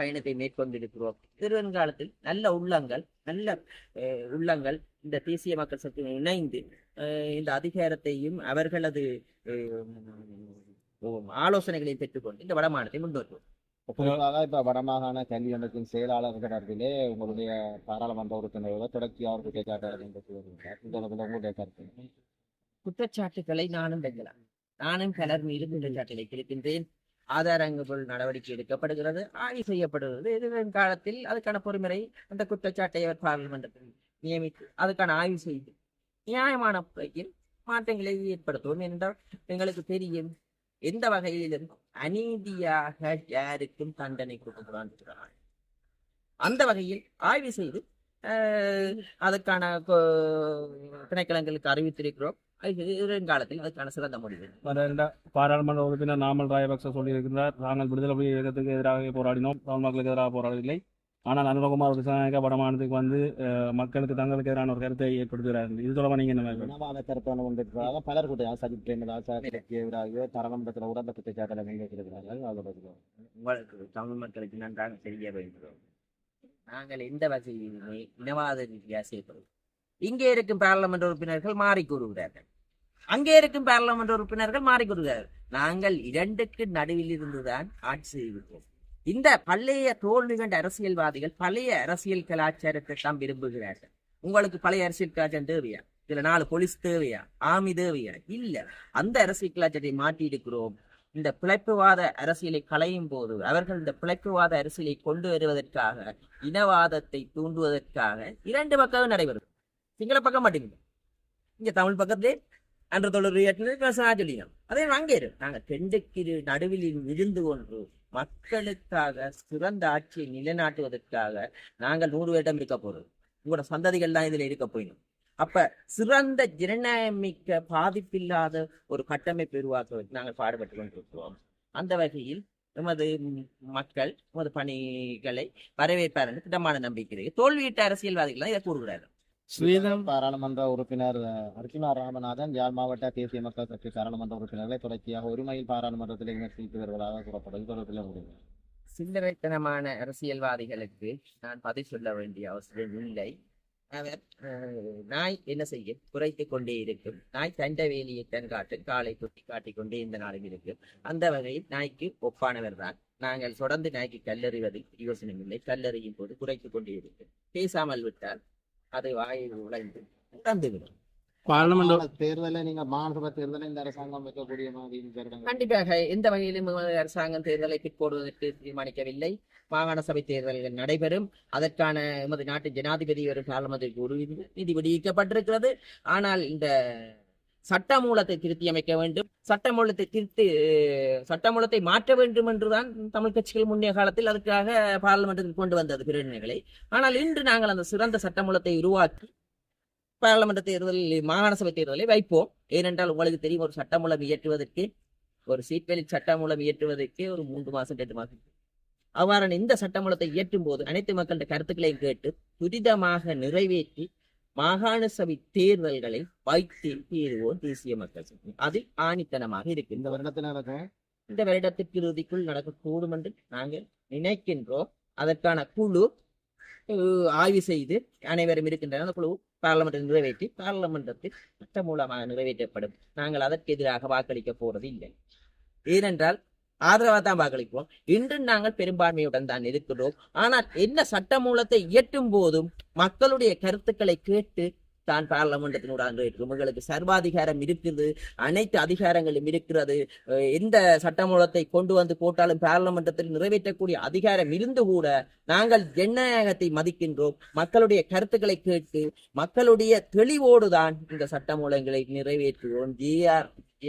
பயணத்தை மேற்கொண்டிருக்கிறோம். எதிர்காலத்தில் நல்ல உள்ளங்கள் இந்த தேசிய மக்கள் சக்தி இணைந்து இந்த அதிகாரத்தையும் அவர்களது ஆலோசனைகளை பெற்றுக்கொண்டு இந்த வடமாநிலத்தை முன்னோக்குவோம். குறிப்பாக இப்ப வடமாகாண கல்வி அமைப்பின் செயலாளர் தரப்பிலே உங்களுடைய பாராளுமன்ற உறுப்பினர்கள் தொடர்ச்சியாக உங்களுடைய கருத்து. குற்றச்சாட்டுகளை நானும் வைக்கலாம். நானும் பலர் மீது குற்றச்சாட்டுகளை கிடைக்கின்றேன். ஆதாரங்கள் நடவடிக்கை எடுக்கப்படுகிறது, ஆய்வு செய்யப்படுகிறது. எதிர்காலத்தில் அதுக்கான பொறுமுறை அந்த குற்றச்சாட்டை அவர் பார்லிமெண்டத்தில் நியமித்து அதுக்கான ஆய்வு செய்து நியாயமான முறையில் மாற்றங்களை ஏற்படுத்துவோம் என்றால் எங்களுக்கு தெரியும் எந்த வகையிலும் அநீதியாக யாருக்கும் தண்டனை கொடுக்கிறான். அந்த வகையில் ஆய்வு செய்து அதுக்கான திணைக்களங்களுக்கு அறிவித்திருக்கிறோம். காலத்தில் அதுக்கான சிறந்த முடிவு. பாராளுமன்ற உறுப்பினர் நாமல் ராயபக்ச சொல்லியிருக்கிறார், நாங்கள் விடுதலை புலி இயக்கத்துக்கு எதிராக போராடினோம், தமிழ் மக்களுக்கு எதிராக போராடவில்லை. ஆனால் அனுரகுமார் திசாநாயக்க வடமாநிலத்துக்கு வந்து மக்களுக்கு தங்களுக்கு எதிரான ஒரு கருத்தை ஏற்படுத்துகிறார்கள். இது தொடர்பாக நீங்க என்ன கருத்தான ஒன்றிருக்கிறாங்க பலர் கூட சஜித் பிரேமதாசாவுக்கு எதிராக தரமண்டலத்தில் உடந்த குற்றச்சாட்டை முன்வைத்திருக்கிறார்கள். உங்களுக்கு தமிழ் மக்களுக்கு நன்றாக தெரிய வேண்டும், நாங்கள் எந்த வகையிலுமே இனவாத ரீதியாக செயல்படுவோம். இங்கே இருக்கும் பாராளுமன்ற உறுப்பினர்கள் மாறி கூறுகிறார்கள், அங்கே இருக்கும் பாராளுமன்ற உறுப்பினர்கள் மாறி கூறுகிறார்கள். நாங்கள் இரண்டுக்கு நடுவில் இருந்துதான் ஆட்சி செய்திருக்கோம். இந்த பழைய தோல்வி கண்ட அரசியல்வாதிகள் பழைய அரசியல் கலாச்சாரத்தை தான் விரும்புகிறார்கள். உங்களுக்கு பழைய அரசியல் கலாச்சாரம் தேவையா? இதுல 4 போலீஸ் தேவையா? ஆர்மி தேவையா? இல்ல. அந்த அரசியல் கலாச்சாரத்தை மாற்றி இருக்கிறோம். இந்த பிழைப்புவாத அரசியலை களையும் போது அவர்கள் இந்த பிழைப்புவாத அரசியலை கொண்டு வருவதற்காக, இனவாதத்தை தூண்டுவதற்காக 2 பக்கம் நடைபெறும். சிங்கள பக்கம் மாட்டீங்க, இங்க தமிழ் பக்கத்திலே அன்று தொழில் சொல்லினோம். அதே அங்கே நாங்கள் 2க்கு நடுவில் இருந்து கொண்டு மக்களுக்காக சிறந்த ஆட்சியை நிலைநாட்டுவதற்காக நாங்கள் 100 வருடம் இருக்க போறோம். உங்களோட சந்ததிகள் தான் இதுல இருக்க போயிடும். அப்ப சிறந்த ஜனநாயகமிக்க பாதிப்பில்லாத ஒரு கட்டமைப்பு உருவாக்குவதற்கு நாங்கள் பாடுபட்டு கொண்டிருக்கிறோம். அந்த வகையில் எமது மக்கள் எமது பணிகளை வரவேற்பார் என்று திடமான நம்பிக்கை. தோல்வியிட்ட அரசியல்வாதிகள் தான் இதை கூறுகிறார்கள். ஸ்ரீதம் பாராளுமன்ற உறுப்பினர் அர்ஜுனா ராமநாதன் யாழ் மாவட்ட தேசிய மக்கள் கட்சி பாராளுமன்ற உறுப்பினர்களை தொடர்ச்சியாக ஒருமையில் பாராளுமன்றத்தில் விமர்சித்து வருவதாக கூறப்படுகிறது. சில்லறைத்தனமான அரசியல்வாதிகளுக்கு நான் பதில் சொல்ல வேண்டிய அவசியம் இல்லை. அவர் நாய் என்ன செய்ய குறைத்துக் கொண்டே இருக்கும். நாய் தண்ட வேலியை தன் காட்டும், காலை தொட்டி காட்டிக் கொண்டே இந்த நாளில் இருக்கும். அந்த வகையில் நாய்க்கு ஒப்பானவர் தான். நாங்கள் தொடர்ந்து நாய்க்கு கல்லறிவதில் யோசனை இல்லை. கல்லறியும் போது குறைத்துக் கொண்டே இருக்கும். பேசாமல் விட்டால் அது வாயில் உழைந்து தந்துவிடும். பாராளுமன்ற தேர்தலை நீங்க மாநில தேர்தலை இந்த அரசாங்கம் வைக்கக்கூடிய மாதிரி கண்டிப்பாக எந்த வகையிலும் அரசாங்கம் தேர்தலை பிற்போடுவதற்கு தீர்மானிக்கவில்லை. மாகாண சபை தேர்தல்கள் நடைபெறும். அதற்கான எமது நாட்டு ஜனாதிபதி ஒரு பாராளுமன்றத்திற்கு ஒரு நிதி விடுவிக்கப்பட்டிருக்கிறது. ஆனால் இந்த சட்டமூலத்தை திருத்தி அமைக்க வேண்டும், சட்டமூலத்தை மாற்ற வேண்டும் என்றுதான் தமிழ் கட்சிகள் முன்னைய காலத்தில் அதுக்காக பாராளுமன்றத்தில் கொண்டு வந்தது பிரேரணைகளை. ஆனால் இன்று நாங்கள் அந்த சிறந்த சட்டமூலத்தை உருவாக்கி பாராளுமன்ற தேர்தலில் மாகாண சபை தேர்தலை வைப்போம். ஏனென்றால் உங்களுக்கு தெரியும், ஒரு சட்டமூலம் இயற்றுவதற்கு, ஒரு சீட்வெளி சட்டமூலம் இயற்றுவதற்கு ஒரு 3 மாதம் 2 மாதம். அவ்வாறான இந்த சட்டமூலத்தை இயற்றும் போது அனைத்து மக்களுடைய கருத்துக்களையும் கேட்டு துரிதமாக நிறைவேற்றி மாகாண சபை தேர்தல்களை வைத்து தீர்வோம் தேசிய மக்கள் சக்தி. அதில் ஆணித்தனமாக இருக்கு. இந்த வருடத்திற்கு இறுதிக்குள் நடக்கக்கூடும் என்று நாங்கள் நினைக்கின்றோம். அதற்கான குழு ஆய்வு செய்து அனைவரும் இருக்கின்றன. அந்த குழு பாராளுமன்றத்தில் நிறைவேற்றி பாராளுமன்றத்தில் சட்ட மூலமாக நிறைவேற்றப்படும். நாங்கள் அதற்கு எதிராக வாக்களிக்க போறது இல்லை. ஏனென்றால் ஆதரவாக தான் வாக்களிப்போம். இன்று நாங்கள் பெரும்பான்மையுடன் தான் இருக்கிறோம். ஆனால் என்ன சட்ட மூலத்தை இயற்றும் போதும் மக்களுடைய கருத்துக்களை கேட்டு தான் பாராளுமன்றத்தினூடாக இருக்கும். உங்களுக்கு சர்வாதிகாரம் இருக்கிறது, அனைத்து அதிகாரங்களும் இருக்கிறது. எந்த சட்டமூலத்தை கொண்டு வந்து போட்டாலும் பாராளுமன்றத்தில் நிறைவேற்றக்கூடிய அதிகாரம் இருந்து கூட நாங்கள் ஜனநாயகத்தை மதிக்கின்றோம். மக்களுடைய கருத்துக்களை கேட்டு மக்களுடைய தெளிவோடுதான் இந்த சட்டமூலங்களை நிறைவேற்றுவோம்.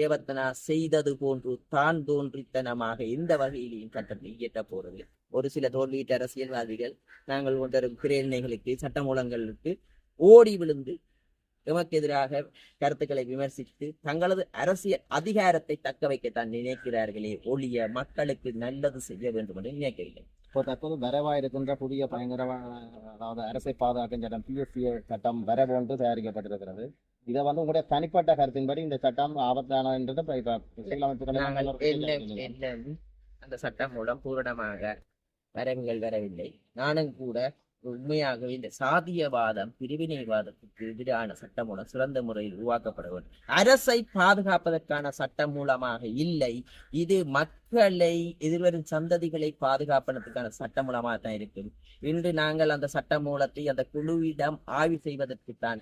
ஏவத்தனா செய்தது போன்று தான் தோன்றித்தனமாக எந்த வகையிலையும் சட்டத்தை இயற்ற போறது. ஒரு சில தோல்வியிட்ட அரசியல்வாதிகள் நாங்கள் கொண்டிருக்கும் பிரேரணைகளுக்கு சட்டமூலங்களுக்கு ஓடி விழுந்து எமக்கு எதிராக கருத்துக்களை விமர்சித்து தங்களது அரசியல் அதிகாரத்தை தக்க வைக்கத்தான் நினைக்கிறார்களே ஒழிய மக்களுக்கு நல்லது செய்ய வேண்டும் என்று நினைக்கவில்லை. இப்போ தற்போது வரவா இருக்கின்ற புதிய பயங்கரமான அதாவது அரசை பாதுகாக்கும் சட்டம் PFA சட்டம் வரவோன்று தயாரிக்கப்பட்டிருக்கிறது. இதை வந்து உங்களுடைய தனிப்பட்ட கருத்தின்படி இந்த சட்டம் ஆபத்தானது அந்த சட்டம் மூலம் பூரணமாக வரவுகள் வரவில்லை. நானும் கூட உண்மையாகவே இந்த சாதியவாதம் பிரிவினைவாதத்துக்கு எதிரான சட்டமூலம் சிறந்த முறையில் உருவாக்கப்பட வேண்டும். அரசை பாதுகாப்பதற்கான சட்டம் மூலமாக இல்லை, இது மக்களை எதிர்வரும் சந்ததிகளை பாதுகாப்பதற்கான சட்ட மூலமாக தான் இருக்கும். இன்று நாங்கள் அந்த சட்ட மூலத்தை அந்த குழுவிடம் ஆய்வு செய்வதற்குத்தான்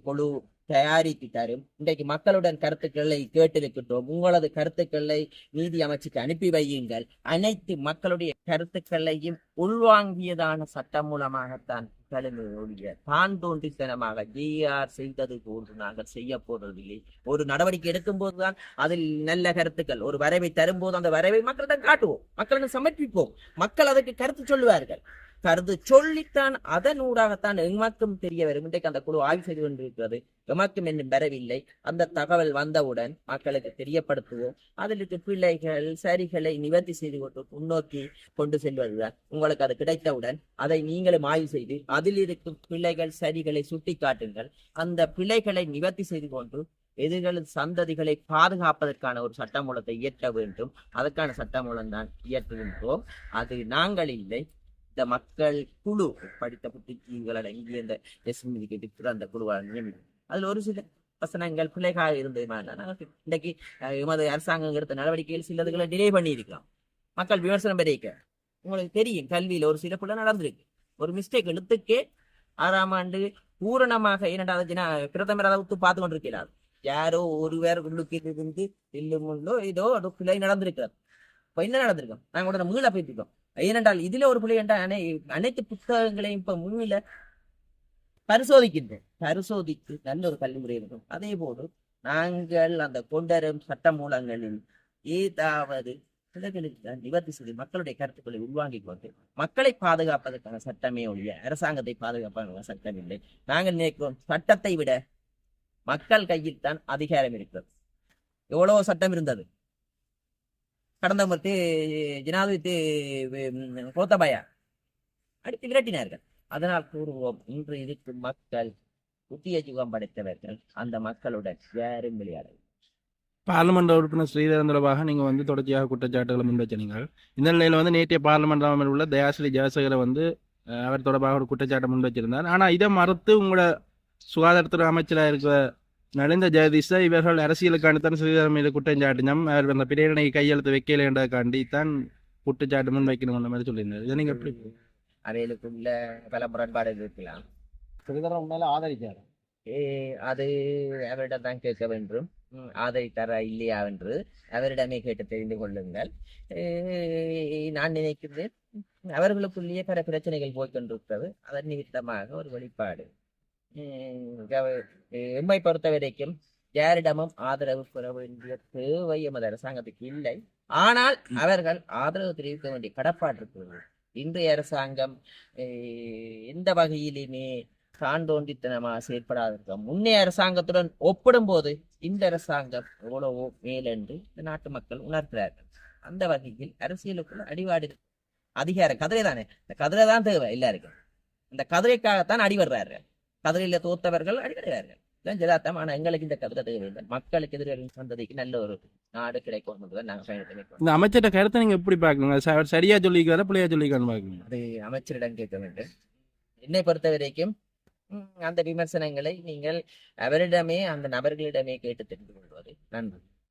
குழு தயாரித்து தரும். இன்றைக்கு மக்களுடன் கருத்துக்களை கேட்டிருக்கின்றோம். உங்களது கருத்துக்களை நீதி அமைச்சுக்கு அனுப்பி வையுங்கள். அனைத்து மக்களுடைய கருத்துக்களையும் உள்வாங்கியதான சட்டம் மூலமாகத்தான் ஒழிய தான் தோன்றித்தனமாக ஜிஆர் செய்தது போன்று நாங்கள் செய்ய போறதில்லை. ஒரு நடவடிக்கை எடுக்கும் போதுதான் அதில் நல்ல கருத்துக்கள் ஒரு வரைவை தரும்போது அந்த வரைவை மக்களிடம் காட்டுவோம், மக்களிடம் சமர்ப்பிப்போம். மக்கள் அதற்கு கருத்து சொல்லுவார்கள். கருத்து சொல்லித்தான் அதன் ஊடாகத்தான் எமக்கும் தெரிய வரும். இன்றைக்கு அந்த குழு ஆய்வு செய்து கொண்டிருக்கிறது. எமக்கும் இன்னும் வரவில்லை. அந்த தகவல் வந்தவுடன் மக்களுக்கு தெரியப்படுத்துவோம். அதில் இருக்க பிள்ளைகள் சரிகளை நிவர்த்தி செய்து கொண்டு முன்னோக்கி கொண்டு செல்வதுதான். உங்களுக்கு அது கிடைத்தவுடன் அதை நீங்களும் ஆய்வு செய்து அதில் இருக்கும் பிள்ளைகள் சரிகளை சுட்டி காட்டுங்கள். அந்த பிள்ளைகளை நிவர்த்தி செய்து கொண்டு எதிர்கால சந்ததிகளை பாதுகாப்பதற்கான ஒரு சட்டமூலத்தை இயற்ற வேண்டும். அதற்கான சட்டமூலம் தான் இயற்றுகின்றோம். அது நாங்கள் இல்லை, இந்த மக்கள் குழு படித்த புத்திஜீவிகள் அடங்கிய இந்த எஸ்மிக்கு அந்த குழுவால் நியமிக்கும். அதுல ஒரு சில வசனங்கள் பிள்ளைகாக இருந்தது. இன்றைக்கு எமது அரசாங்கம் எடுத்த நடவடிக்கைகள் சிலதுகளை டிலே பண்ணி இருக்கலாம். மக்கள் விமர்சனம் பெருக்க உங்களுக்கு தெரியும், கல்வியில ஒரு சில பிள்ளை நடந்திருக்கு. ஒரு மிஸ்டேக் எழுத்துக்கே 6ஆம் ஆண்டு பூரணமாக 2வது பிரதமர் அதை விட்டு பார்த்து கொண்டிருக்கிறார். யாரோ ஒருவர் உள்ளுக்கு இருந்து இல்லுமுள்ளோ ஏதோ ஒரு பிள்ளை நடந்திருக்கிறார். இப்ப என்ன நடந்திருக்கோம், நாங்க உடனே மீள போயிட்டு. ஏனென்றால் இதுல ஒரு பிள்ளை என்றால் அனைத்து புத்தகங்களையும் இப்ப மீள பரிசோதித்து நல்ல ஒரு கல்விமுறை இருக்கும். அதே போல நாங்கள் அந்த கொண்டரும் சட்ட மூலங்களில் ஏதாவது நிவர்த்தி செய்து மக்களுடைய கருத்துக்களை உள்வாங்கிக் கொண்டு மக்களை பாதுகாப்பதற்கான சட்டமே ஒழிய அரசாங்கத்தை பாதுகாப்பதற்கான சட்டம் இல்லை. நாங்கள் நினைக்கிறோம் சட்டத்தை விட மக்கள் கையில் தான் அதிகாரம் இருக்கிறது. எவ்வளவு சட்டம் இருந்தது. கடந்த முறை ஜனாதிபதி கோத்தபாயா அடித்து விரட்டினார்கள். அதனால் கூறுவோம், இன்று இருக்கும் மக்கள் புதிய யுகம் படைத்தவர்கள். அந்த மக்களுடன் யாரும் விளையாட. பார்லிமெண்ட் உறுப்பினர் ஸ்ரீதரன் தொடர்பாக நீங்கள் வந்து தொடர்ச்சியாக குற்றச்சாட்டுகளை முன்வைச்சீர்கள். இந்த நிலையில் நேற்றைய பார்லிமெண்ட் அமைப்பில் உள்ள தயாஸ்ரீ ஜெயசேகரை அவர் தொடர்பாக ஒரு குற்றச்சாட்டை முன்வைச்சிருந்தார். ஆனால் இதை மறுத்து உங்களோட சுகாதாரத்துறை அமைச்சராக இருக்கிற நலிந்த ஜெகதீஷை இவர்கள் அரசியலுக்காண்டித்தான் ஸ்ரீதரன் மீது குற்றம் சாட்டினோம், அவர் அந்த பிரேரணை கையெழுத்து வைக்கலைன்றதுக்காண்டி தான் குற்றச்சாட்டு முன் வைக்கணும் மாதிரி சொல்லியிருந்தார். இதை நீங்கள் எப்படி? அவைகளுக்குள்ள பல முரண்பாடு இருக்கலாம். ஸ்ரீதரன் உண்மையில ஆதரிச்சாரு. அது அவரிடம் தான் கேட்க வேண்டும். ஆதரித்தாரா இல்லையா என்று அவரிடமே கேட்டு தெரிந்து கொள்ளுங்கள். நான் நினைக்கிறேன் அவர்களுக்குள்ளேயே பல பிரச்சனைகள் போய்கொண்டிருக்கிறது. அதன் நிமித்தமாக ஒரு வெளிப்பாடு. எம்மை பொறுத்த வரைக்கும் யாரிடமும் ஆதரவு பெற வேண்டிய தேவை எமது அரசாங்கத்துக்கு இல்லை. ஆனால் அவர்கள் ஆதரவு தெரிவிக்க வேண்டிய கடப்பாடு இருக்கிறது. இன்றைய அரசாங்கம் எந்த வகையிலுமே சான்றோண்டித்தனமாக செயற்படாத முன்னைய அரசாங்கத்துடன் ஒப்பிடும் போது இந்த அரசாங்கம் எவ்வளவோ மேலென்று இந்த நாட்டு மக்கள் உணர்கிறார்கள். அந்த வகையில் அரசியலுக்குள்ள அடிவாடு அதிகார கதிரை தானே, இந்த கதிரை தான் தேவை எல்லாருக்கும். இந்த கதிரைக்காகத்தான் அடிவடுறார்கள். கதிரையில தோத்தவர்கள் அடிவடைகிறார்கள். ஜதார்த்தம். ஆனா எங்களுக்கு இந்த கதிரை தேவையில்லை. மக்களுக்கு எதிர்வரும் சந்ததிக்கு நல்ல ஒரு நாடு கிடைக்கும். நாங்கள் பயணத்தை இந்த அமைச்சர்கிட்ட கருத்தை நீங்க எப்படி பாக்கணும்? சரியா சொல்லிக்கிறாரா பிள்ளையா சொல்லிக்கான்னு பாக்கணும். அது அமைச்சரிடம் கேட்க வேண்டும். என்னை பொறுத்த வரைக்கும் அந்த விமர்சனங்களை நீங்கள் அவரிடமே அந்த நபர்களிடமே கேட்டு தெரிந்து கொள்வது நன்றி.